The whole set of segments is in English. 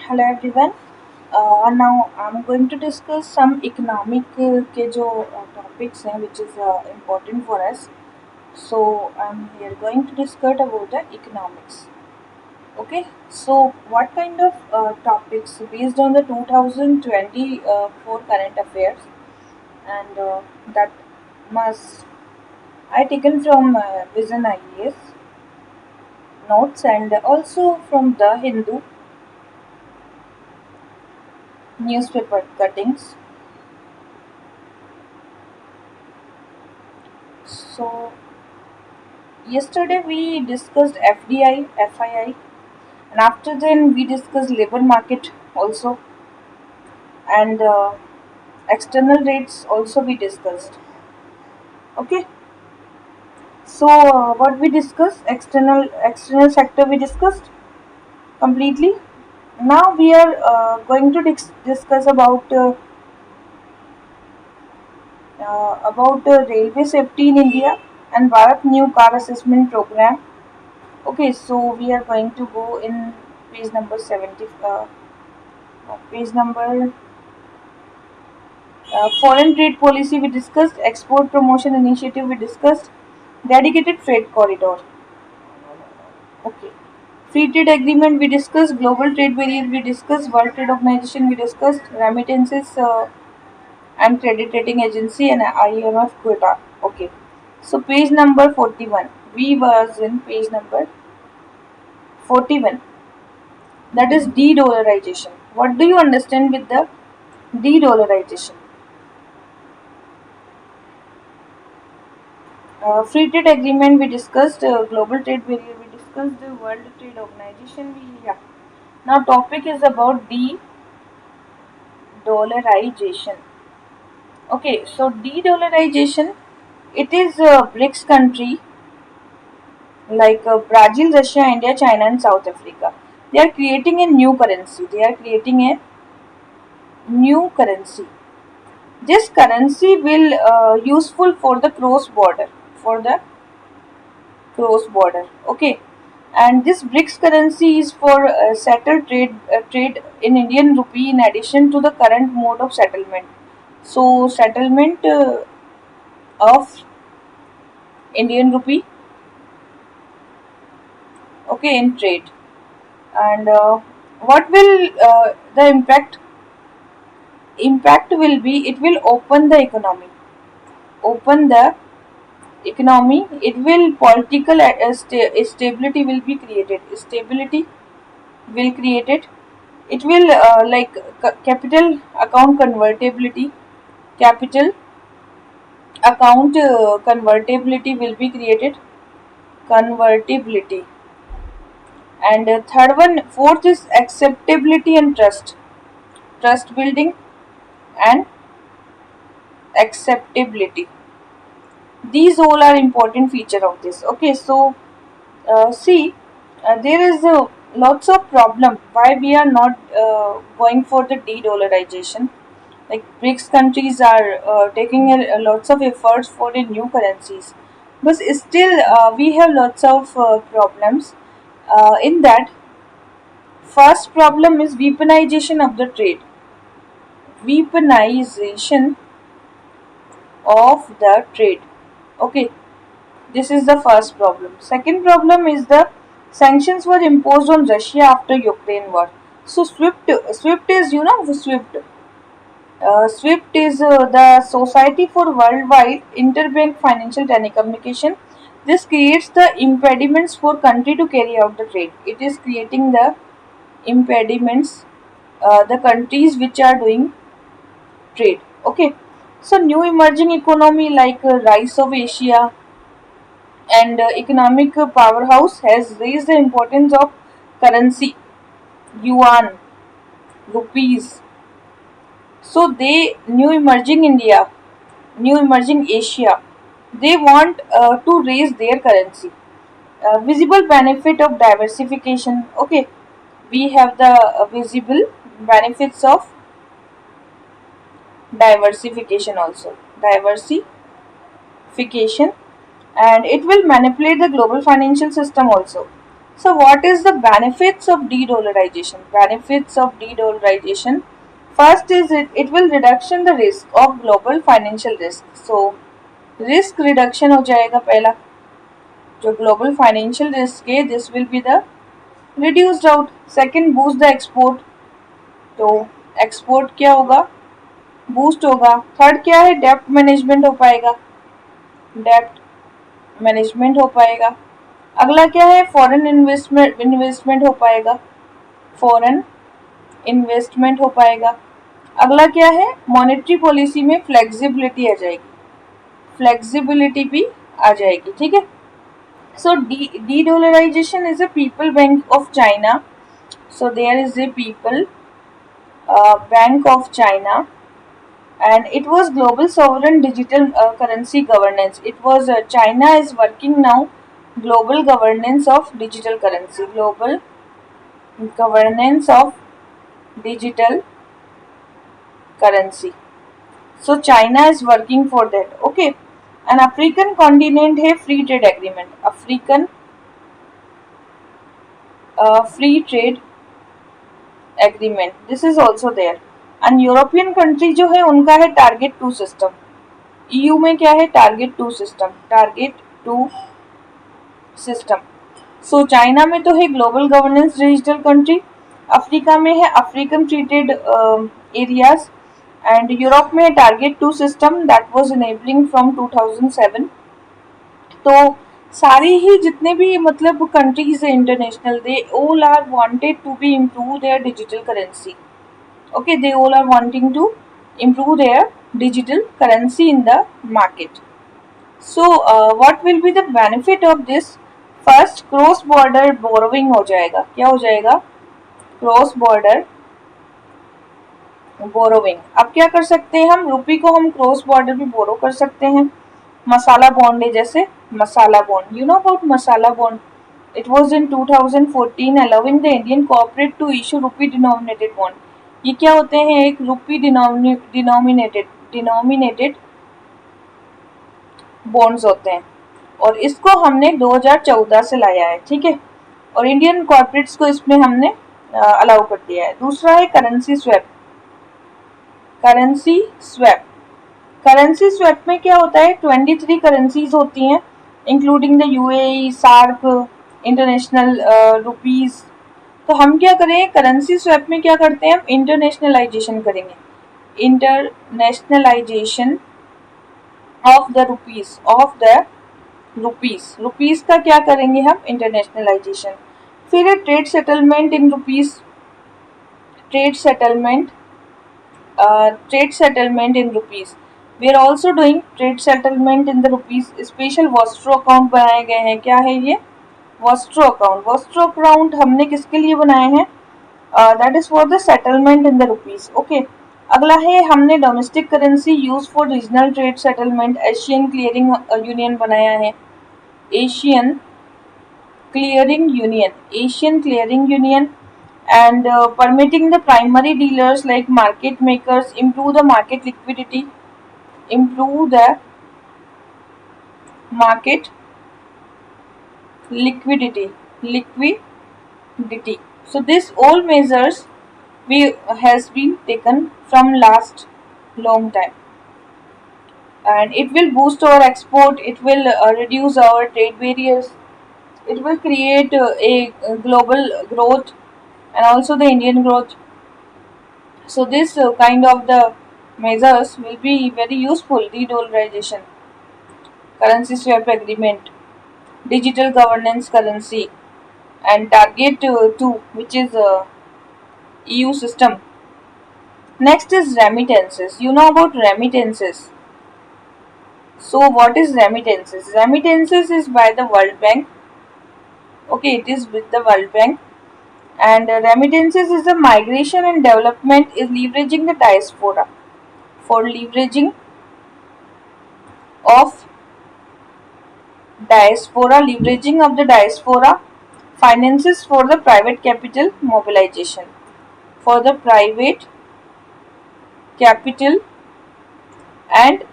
Hello everyone. Now I am going to discuss some economic के जो topics हैं which is important for us. So I am here going to discuss about the economics. Okay, so what kind of topics based on the 2024 current affairs and that must I taken from Vision IAS notes and also from the Hindu newspaper cuttings. So yesterday we discussed FDI, FII, and after then we discussed labor market also, and external rates also we discussed. Okay, so what we discussed, external sector we discussed completely. Now we are going to discuss about railway safety in India and Bharat new car assessment program. Okay, so we are going to go in page number 70. Page number foreign trade policy we discussed, export promotion initiative we discussed, dedicated freight corridor. Okay. Free trade agreement we discussed, global trade barrier we discussed, World Trade Organization we discussed, remittances and credit rating agency and IMF quota. Okay. So page number 41. We was in page number 41. That is de-dollarization. What do you understand with the de-dollarization? Free trade agreement we discussed, global trade barrier we discussed, the World Trade Organization we yeah. Now topic is about de-dollarization. Okay, so de-dollarization, it is BRICS country like Brazil, Russia, India, China, and South Africa. They are creating a new currency. They are creating a new currency. This currency will useful for the cross border. For the cross border. Okay, and this BRICS currency is for settle trade in Indian rupee in addition to the current mode of settlement. So settlement of Indian rupee, okay, in trade. And what will the impact will be? It will open the economy. It will political stability will be created. Stability will create it. It will like capital account convertibility. Capital account convertibility will be created. Convertibility. And fourth is acceptability and trust. Trust building and acceptability. These all are important feature of this. Okay, so see, there is lots of problem why we are not going for the de-dollarization. Like BRICS countries are taking lots of efforts for the new currencies, but still we have lots of problems. In that, first problem is weaponization of the trade. Weaponization of the trade. Okay, this is the first problem. Second problem is the sanctions were imposed on Russia after Ukraine war. So SWIFT is SWIFT. SWIFT is the Society for Worldwide Interbank Financial Telecommunication. This creates the impediments for country to carry out the trade. It is creating the impediments, the countries which are doing trade. Okay, so new emerging economy like rise of Asia and economic powerhouse has raised the importance of currency, yuan, rupees. So they new emerging India, new emerging Asia, they want to raise their currency. Visible benefit of diversification. Okay, we have the visible benefits of diversification also. Diversification, and it will manipulate the global financial system also. So what is the benefits of de-dollarization? Benefits of de-dollarization. First is it will reduction the risk of global financial risk. So risk reduction हो जाएगा पहला, जो global financial risk है this will be the reduced out. Second boost the export. तो export क्या होगा, boost होगा. Third क्या है, debt management हो पाएगा, debt management हो पाएगा. अगला क्या है, फॉरेन इन्वेस्टमेंट हो पाएगा, फॉरेन इन्वेस्टमेंट हो पाएगा. अगला क्या है, मॉनेटरी पॉलिसी में फ्लेक्सिबिलिटी आ जाएगी, फ्लेक्सिबिलिटी भी आ जाएगी. ठीक है. So dedollarization is a people bank of China. So there is a people bank of China and it was global sovereign digital currency governance. It was China is working now global governance of digital currency, global governance of digital currency. So China is working for that. Okay. An African continent है free trade agreement, African free trade agreement, this is also there. And European country जो है उनका है target two system. EU में क्या है, target two system, target two system. So China में तो है global governance digital country, Africa में है African free trade areas, and Europe में है target two system that was enabling from 2007. तो सारी ही जितने भी मतलब कंट्रीज है international, they all are wanted to be improve their digital currency. Okay, they all are wanting to improve their digital currency in the market. So what will be the benefit of this? First, cross border borrowing हो जाएगा. क्या हो जाएगा, cross border borrowing. अब क्या कर सकते हैं हम, रुपी को हम क्रॉस बॉर्डर भी बोरो कर सकते हैं. मसाला बॉन्ड है, जैसे masala bond, you know about masala bond. It was in 2014 allowing the Indian corporate to issue rupee denominated bond. ये क्या होते हैं, एक रुपी डिनोमिनेटेड बॉन्ड्स होते हैं, और इसको हमने 2014 से लाया है. ठीक है. और इंडियन कॉर्पोरेट्स को इसमें हमने अलाउ कर दिया है. दूसरा है currency swap. Currency swap, currency swap में क्या होता है, 23 करेंसीज होती हैं including the UAE, SAARC, international rupees. तो हम क्या करें, करेंसी स्वैप में क्या करते हैं, हम इंटरनेशनलाइजेशन करेंगे, internationalisation of the rupees, of the rupees. Rupees का क्या करेंगे हम, इंटरनेशनलाइजेशन. फिर है trade settlement in rupees, trade settlement, trade settlement in rupees. We are also doing trade settlement in the rupees. Special Vostro account बनाए गए हैं. क्या है ये, वॉस्ट्रो अकाउंट. वॉस्ट्रो अकाउंट हमने किसके लिए बनाए हैं, that is for the settlement in the rupees. Okay. अगला है, हमने domestic currency use for regional trade settlement, Asian clearing union बनाया है. Asian clearing union, Asian clearing union. And permitting the primary dealers like market makers improve the market liquidity, improve the market liquidity. So this all measures we has been taken from last long time, and it will boost our export, it will reduce our trade barriers, it will create a global growth and also the Indian growth. So this kind of the measures will be very useful. De-dollarization, currency swap agreement, digital governance currency, and target 2, which is EU system. Next is remittances. You know about remittances. So what is remittances? Remittances is by the World Bank. Okay, it is with the World Bank. And remittances is the migration and development is leveraging the diaspora, for leveraging of diaspora, leveraging of the diaspora, finances for the private capital mobilization, for the private capital and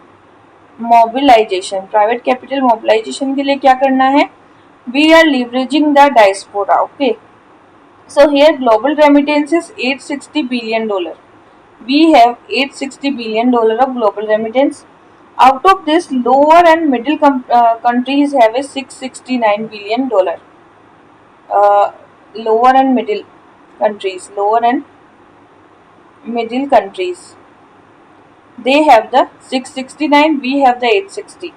mobilization. Private capital mobilization के लिए क्या करना है, We are leveraging the diaspora. Okay. So here global remittance is $860 billion. We have $860 billion of global remittance. Out of this, lower and middle countries have a $669 billion. Uh, lower and middle lower and middle countries, they have the 669, we have the 860.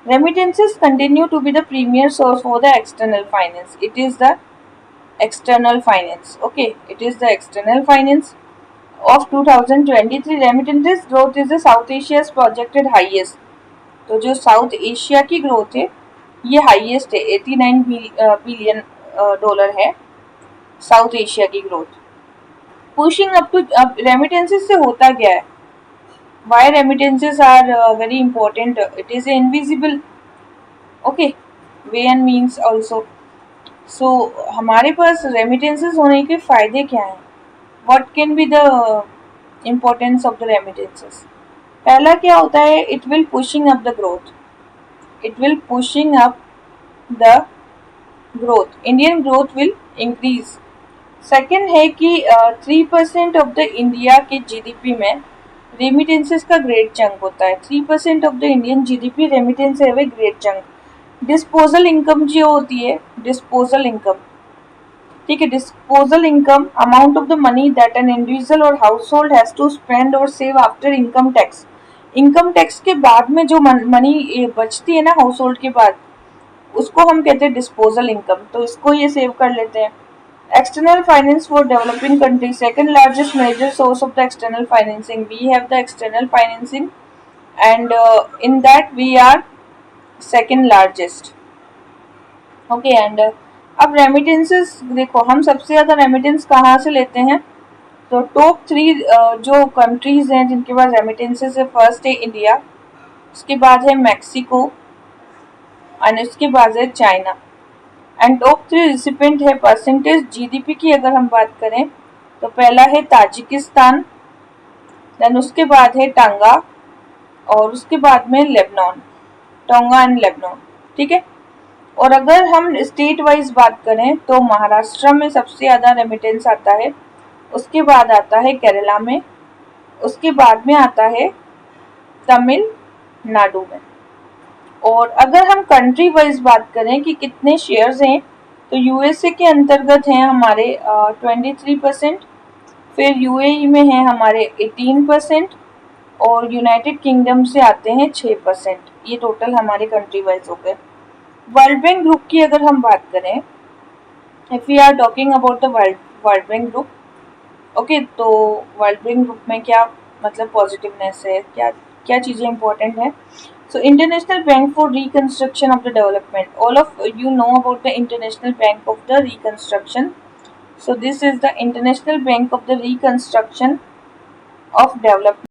Remittances continue to be the premier source for the external finance. It is the external finance. Okay, it is the external finance of 2023 remittances growth is the South Asia's projected highest. तो जो south Asia की growth है ये highest है, 89 billion dollar है South Asia की growth. Pushing up to remittances से होता क्या है? Why remittances are very important? It is invisible. Okay, way and means also. So हमारे पास remittances होने के फायदे क्या हैं? What can be the importance of the remittances? पहला क्या होता है? It will pushing up the growth. It will pushing up the growth. Indian growth will increase. Second है कि 3% ऑफ द इंडिया के जीडीपी में रेमिटेंसेस का ग्रेट चंक होता है. 3% of the Indian GDP remittance है ग्रेट चंक. डिस्पोजल इनकम जो होती है, डिस्पोजल इनकम, ठीक है, disposal income amount of the money that an individual or household has to spend और save after income tax. Income tax के बाद में जो मनी बचती है ना हाउस होल्ड के बाद, उसको हम कहते हैं डिस्पोजल इनकम. तो इसको ये सेव कर लेते हैं. External finance for developing countries, second largest major source of the external financing. We have the external financing, and in that we are second largest. Okay, and अब remittances देखो, हम सबसे ज़्यादा रेमिटेंस कहाँ से लेते हैं? तो टॉप 3 जो कंट्रीज हैं जिनके पास रेमिटेंसेस है, फर्स्ट है इंडिया, उसके बाद है मैक्सिको और उसके बाद है चाइना. एंड टॉप 3 रिसिपेंट है परसेंटेज जीडीपी की अगर हम बात करें तो पहला है ताजिकिस्तान, देन उसके बाद है टांगा और उसके बाद में लेबनान, टोंगा एंड लेबनान. ठीक है. और अगर हम स्टेट वाइज बात करें तो महाराष्ट्र में सबसे ज़्यादा रेमिटेंस आता है, उसके बाद आता है केरला में, उसके बाद में आता है तमिलनाडु में. और अगर हम कंट्री वाइज बात करें कि कितने शेयर्स हैं तो यूएसए के अंतर्गत हैं हमारे 23%, फिर यूएई में है हमारे 18% और यूनाइटेड किंगडम से आते हैं 6%. ये टोटल हमारे कंट्री वाइज हो गए. वर्ल्ड बैंक ग्रुप की अगर हम बात करें, if we are talking about the World Bank Group, okay, तो वर्ल्ड बैंक ग्रुप में क्या मतलब पॉजिटिवनेस है, क्या क्या चीज़ें इंपॉर्टेंट है. So International Bank for Reconstruction of the Development. All of you know about the International Bank of the Reconstruction. So this is the International Bank of the Reconstruction of Development.